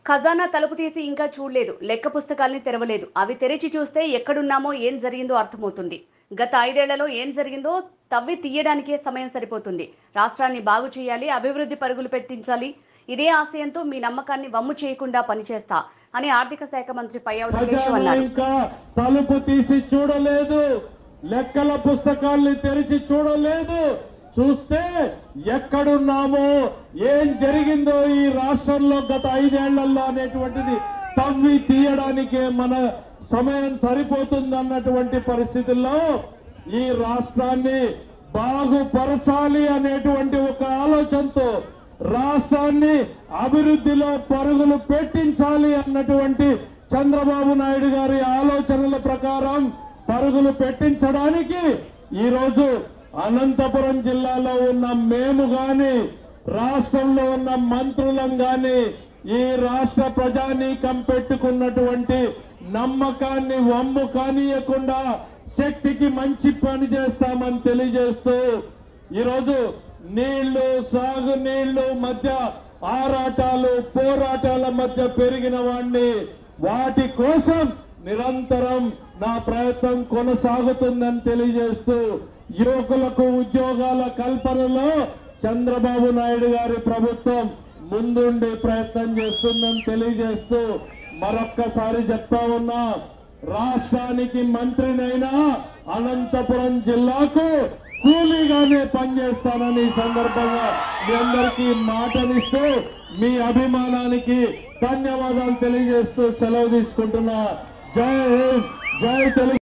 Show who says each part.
Speaker 1: ఖజానా తలుపు తీసి ఇంకా చూడలేదు. లెక్క పుస్తకాల్ని తెరవలేదు. అవి తెరిచి చూస్తే ఎక్కడున్నామో, ఏం జరిగిందో అర్థమవుతుంది. గత 5 ఏళ్లలో ఏం జరిగిందో తవ్వి తీయడానికే సమయం సరిపోతుంది. రాష్ట్రాన్ని బాగు చేయాలి, అభివృద్ధి పరుగులు పెట్టించాలి. ఇదే ఆశయంతో మీ నమ్మకాన్ని వమ్ము చేయకుండా పనిచేస్తా అని ఆర్థిక శాఖ మంత్రి పయ్యావుల కేశవ్ అన్నారు.
Speaker 2: ఇంకా తలుపు తీసి చూడలేదు, లెక్కల పుస్తకాల్ని తెరిచి చూడలేదు. చూస్తే ఎక్కడున్నామో, ఏం జరిగిందో ఈ రాష్ట్రంలో గత 5 ఏళ్లలో అనేటువంటిది తవ్వి తీయడానికే మన సమయం సరిపోతుంది అన్నటువంటి పరిస్థితుల్లో ఈ రాష్ట్రాన్ని బాగుపరచాలి అనేటువంటి ఒక ఆలోచనతో, రాష్ట్రాన్ని అభివృద్ధిలో పరుగులు పెట్టించాలి అన్నటువంటి చంద్రబాబు నాయుడు గారి ఆలోచనల ప్రకారం పరుగులు పెట్టించడానికి ఈరోజు అనంతపురం జిల్లాలో ఉన్న మేము గాని, రాష్ట్రంలో ఉన్న మంత్రులం గాని ఈ రాష్ట్ర ప్రజానీకం పెట్టుకున్నటువంటి నమ్మకాన్ని వమ్ము కానీయకుండా శక్తికి మంచి పని చేస్తామని తెలియజేస్తూ ఈరోజు నీళ్లు, సాగునీళ్లు మధ్య ఆరాటాలు, పోరాటాల మధ్య పెరిగిన వాడిని, వాటి కోసం నిరంతరం నా ప్రయత్నం కొనసాగుతుందని తెలియజేస్తూ యువకులకు ఉద్యోగాల కల్పనలో చంద్రబాబు నాయుడు గారి ప్రభుత్వం ముందుండి ప్రయత్నం చేస్తుందని తెలియజేస్తూ మరొక్కసారి చెప్తా ఉన్నా, రాష్ట్రానికి మంత్రినైనా అనంతపురం జిల్లాకు కూలీగానే పనిచేస్తానని సందర్భంగా మీ అందరికీ మాటనిస్తూ మీ అభిమానానికి ధన్యవాదాలు తెలియజేస్తూ సెలవు తీసుకుంటున్నా. జై హింద్, జై తెలుగు.